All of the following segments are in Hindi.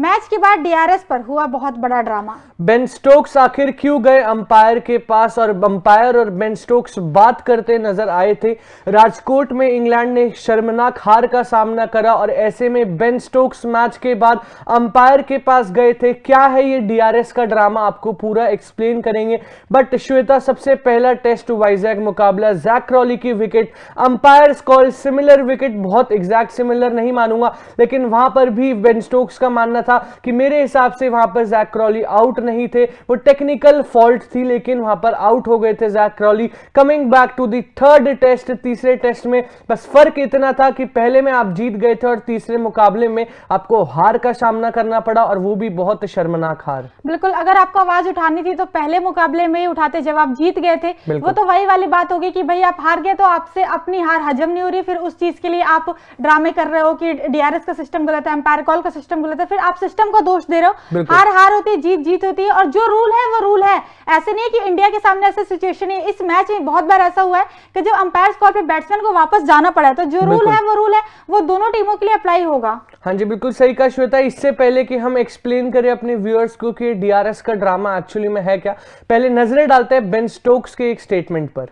मैच के बाद डीआरएस पर हुआ बहुत बड़ा ड्रामा। बेन स्टोक्स आखिर क्यों गए अंपायर के पास और अंपायर और बेन स्टोक्स बात करते नजर आए थे। राजकोट में इंग्लैंड ने शर्मनाक हार का सामना करा और ऐसे में बेन स्टोक्स मैच के बाद अंपायर के पास गए थे। क्या है ये डीआरएस का ड्रामा, आपको पूरा एक्सप्लेन करेंगे। बट श्वेता, सबसे पहला टेस्ट वाइजैक मुकाबला, जैक क्रॉली की wicket, umpire call similar wicket, बहुत एग्जैक्ट सिमिलर नहीं मानूंगा लेकिन वहां पर भी बेन स्टोक्स का मानना था कि मेरे हिसाब से वहां पर जैक क्रॉली आउट नहीं थे, वो टेक्निकल फॉल्ट थी लेकिन वहां पर आउट हो गए थे Jack Crawley. Coming back to the third test, तीसरे टेस्ट में बस फर्क इतना था कि पहले में आप जीत गए थे और तीसरे मुकाबले में आपको हार का सामना करना पड़ा और वो भी बहुत शर्मनाक हार। बिल्कुल, अगर आपको आवाज उठानी थी तो पहले मुकाबले में ही उठाते जब आप जीत गए थे। वो तो वही वाली बात होगी कि भाई आप हार गए तो आपसे अपनी हार हजम नहीं हो रही, फिर उस चीज के लिए आप ड्रामे कर रहे हो कि डीआरएस का सिस्टम गलत है, अंपायर कॉल का सिस्टम गलत है, फिर आप सिस्टम को दोष दे रहे हो। हार हार होती है, जीत जीत होती है और जो रूल है वो रूल है। ऐसे नहीं कि इंडिया के सामने ऐसा सिचुएशन है, इस मैच में बहुत बार ऐसा हुआ है कि जब अंपायर कॉल पे बैट्समैन को वापस जाना पड़ा है तो जो रूल है वो दोनों टीमों के लिए अप्लाई होगा। हाँ जी, बिल्कुल सही कहा श्वेता। इससे पहले कि हम एक्सप्लेन करें अपने व्यूअर्स को कि डीआरएस का ड्रामा एक्चुअली में है क्या, पहले नजरें डालते हैं बेन स्टोक्स के एक स्टेटमेंट पर।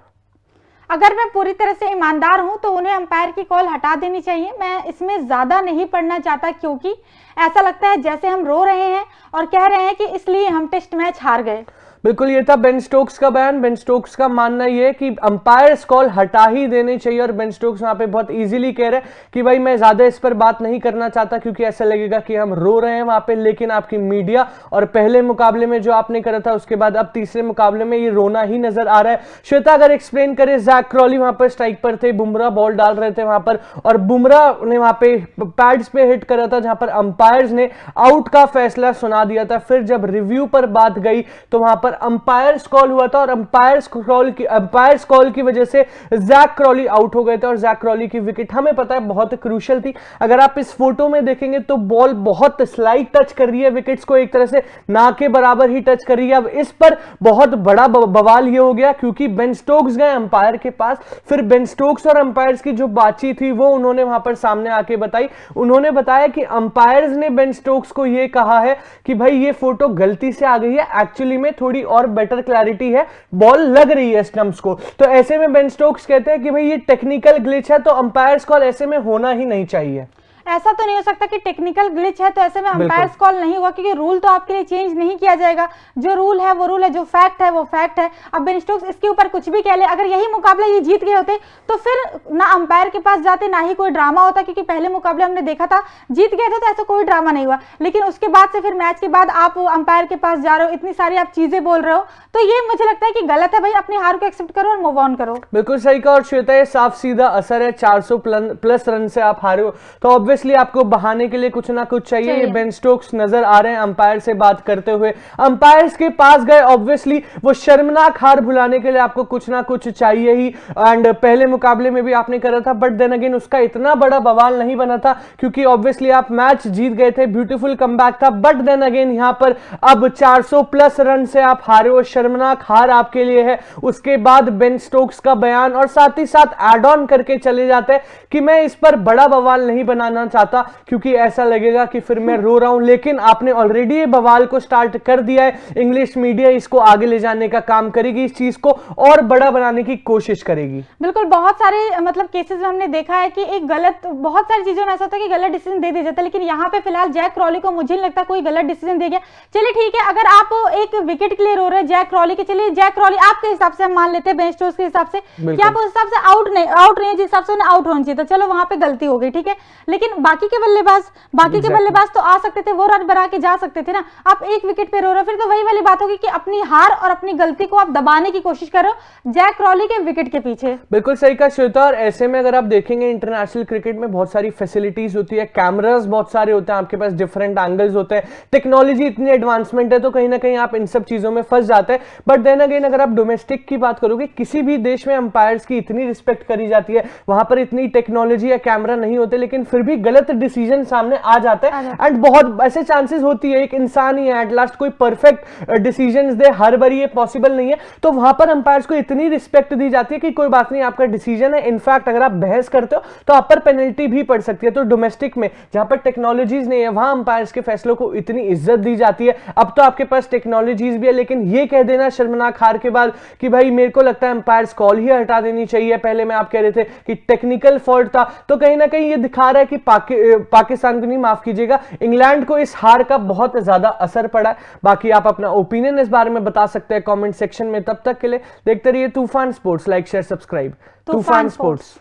अगर मैं पूरी तरह से ईमानदार हूं तो उन्हें अंपायर की कॉल हटा देनी चाहिए। मैं इसमें ज्यादा नहीं पढ़ना चाहता क्योंकि ऐसा लगता है जैसे हम रो रहे हैं और कह रहे हैं कि इसलिए हम टेस्ट मैच हार गए। बिल्कुल, ये था बेन स्टोक्स का बयान। बेन स्टोक्स का मानना ये है कि अंपायर्स कॉल हटा ही देनी चाहिए और बेन स्टोक्स वहां पे बहुत इजीली कह रहे हैं कि भाई मैं ज्यादा इस पर बात नहीं करना चाहता क्योंकि ऐसा लगेगा कि हम रो रहे हैं वहां पे, लेकिन आपकी मीडिया और पहले मुकाबले में जो आपने करा था उसके बाद अब तीसरे मुकाबले में ये रोना ही नजर आ रहा है। श्वेता, अगर एक्सप्लेन करें, जैक क्रॉली वहां पर स्ट्राइक पर थे, बुमराह बॉल डाल रहे थे वहां पर और बुमराह ने वहां पे पैड्स पे हिट करा था जहां पर अंपायर्स ने आउट का फैसला सुना दिया था। फिर जब रिव्यू पर बात गई तो वहां पर अंपायर्स कॉल हुआ था और अंपायर्स कॉल की वजह से जैक क्रॉली आउट हो गए थे और जैक क्रॉली की विकेट हमें पता है बहुत क्रूशियल थी। अगर आप इस फोटो में देखेंगे तो बॉल बहुत स्लाइड टच कर रही है विकेट्स को, एक तरह से ना के बराबर ही टच कर रही है। अब इस पर बहुत बड़ा बवाल ये हो गया क्योंकि बेन स्टोक्स गए अंपायर के पास, फिर बेन स्टोक्स और अंपायर्स की जो बातचीत थी वो उन्होंने वहां पर सामने आके बताई। उन्होंने बताया कि अंपायर्स ने बेन स्टोक्स को यह कहा है कि भाई ये फोटो गलती से आ गई है, एक्चुअली में थोड़ी और बेटर क्लैरिटी है, बॉल लग रही है स्टंप्स को। तो ऐसे में बेन स्टोक्स कहते हैं कि भाई ये टेक्निकल ग्लिच है तो अंपायर्स कॉल ऐसे में होना ही नहीं चाहिए। ऐसा तो नहीं हो सकता कि टेक्निकल ग्लिच है तो ऐसे में अंपायर्स कॉल नहीं हुआ, क्योंकि रूल तो आपके लिए चेंज नहीं किया जाएगा। जो रूल है वो रूल है, जो फैक्ट है वो फैक्ट है। अब बेन स्टोक्स इसके ऊपर कुछ भी कह ले, अगर यही मुकाबला ये जीत गए होते तो फिर ना अंपायर के पास जाते ना ही कोई ड्रामा होता, क्योंकि पहले मुकाबले हमने देखा था जीत गए थे तो ऐसा कोई ड्रामा नहीं हुआ। लेकिन उसके बाद से फिर मैच के बाद आप अंपायर के पास जा रहे हो, इतनी सारी आप चीजें बोल रहे हो, तो ये मुझे लगता है कि गलत है। भाई अपनी हार को एक्सेप्ट करो और मूव ऑन करो। बिल्कुल सही कहा। और श्वेता, ये साफ सीधा असर है, 400 प्लस रन से आप हारे हो तो ऑब्वियसली आपको बहाने के लिए कुछ ना कुछ चाहिए। ये बेन स्टोक्स नजर आ रहे हैं अंपायर से बात करते हुए, अंपायर्स के पास गए, ऑब्वियसली वो शर्मनाक हार भुलाने के लिए आपको कुछ ना कुछ चाहिए ही। एंड पहले मुकाबले में भी आपने करा था बट देन अगेन उसका इतना बड़ा बवाल नहीं बना था क्योंकि ऑब्वियसली आप मैच जीत गए थे, ब्यूटीफुल कमबैक था। बट देन अगेन यहां पर अब 400 प्लस रन से आप हारे हो, शर्मनाक हार आपके लिए है। उसके बाद बेन स्टोक्स का बयान और साथ ही साथ एड ऑन करके चले जाते हैं कि मैं इस पर बड़ा बवाल नहीं बनाना चाहता क्योंकि ऐसा लगेगा कि फिर मैं रो रहा हूं, लेकिन आपने ऑलरेडी ये बवाल को स्टार्ट कर दिया है। इंग्लिश मीडिया इसको आगे ले जाने का काम करेगी, इस चीज को और बड़ा बनाने की कोशिश करेगी। बिल्कुल, बहुत सारे मतलब केसेस में हमने देखा है कि एक गलत, बहुत सारी चीजों में ऐसा होता है कि गलत डिसीजन दे दिया जाता है, लेकिन यहाँ पे फिलहाल जैक क्रॉली को मुझे नहीं लगता कोई गलत डिसीजन दे गया। चलिए ठीक है, अगर आप एक विकेट के लिए रो रहे हैं जैक क्रॉली के, चलिए जैक क्रॉली आपके हिसाब से हम मान लेते हैं बेन स्टोक्स के हिसाब से कि आप उस हिसाब से आउट नहीं जिस हिसाब से उन्हें आउट होना चाहिए, तो चलो वहां पे गलती हो गई, ठीक है। लेकिन बाकी के बल्लेबाज तो आ सकते थे, वो रन बना के जा सकते थे ना। आप एक विकेट पे रो रहे हो, फिर तो वही वाली बात होगी कि अपनी हार और अपनी गलती को आप दबाने की कोशिश कर रहे हो जैक क्रॉली के विकेट के पीछे। बिल्कुल सही कहा श्वेता। और ऐसे में अगर आप देखेंगे इंटरनेशनल क्रिकेट में बहुत सारी फैसिलिटीज होती है, कैमरास बहुत सारे होते हैं, आपके पास डिफरेंट एंगल्स होते हैं, टेक्नोलॉजी इतनी एडवांसमेंट है तो कहीं ना कहीं आप इन सब चीजों में फंस जाते हैं। बट देन अगेन अगर आप डोमेस्टिक की बात करोगे, किसी भी देश में अंपायर्स की इतनी रिस्पेक्ट करी जाती है, वहां पर इतनी टेक्नोलॉजी या कैमरा नहीं होते, लेकिन फिर भी गलत डिसीजन सामने आ जाता है। एंड बहुत ऐसे चांसेस होती है, एक इंसान ही है एट लास्ट, कोई परफेक्ट डिसीजंस दे हर बार, ये पॉसिबल नहीं है। तो वहां पर अंपायर्स को इतनी रिस्पेक्ट दी जाती है कि कोई बात नहीं, आपका डिसीजन है, इनफैक्ट अगर आप बहस करते हो तो आप पर पेनल्टी भी पड़ सकती है। तो डोमेस्टिक में जहां पर टेक्नोलॉजीज नहीं है वहां अंपायर्स के फैसलों को इतनी इज्जत दी जाती है। अब तो आपके पास टेक्नोलॉजीज भी है, लेकिन ये कह देना शर्मनाक हार के बाद कि भाई मेरे को लगता है अंपायर्स कॉल ही हटा देनी चाहिए, पहले में आप कह रहे थे कि टेक्निकल फॉल्ट था, तो कहीं ना कहीं ये दिखा रहा है कि पाकिस्तान को नहीं, माफ कीजिएगा, इंग्लैंड को इस हार का बहुत ज्यादा असर पड़ा है। बाकी आप अपना ओपिनियन इस बारे में बता सकते हैं कमेंट सेक्शन में। तब तक के लिए देखते रहिए तूफान स्पोर्ट्स, लाइक शेयर सब्सक्राइब। तूफान स्पोर्ट्स।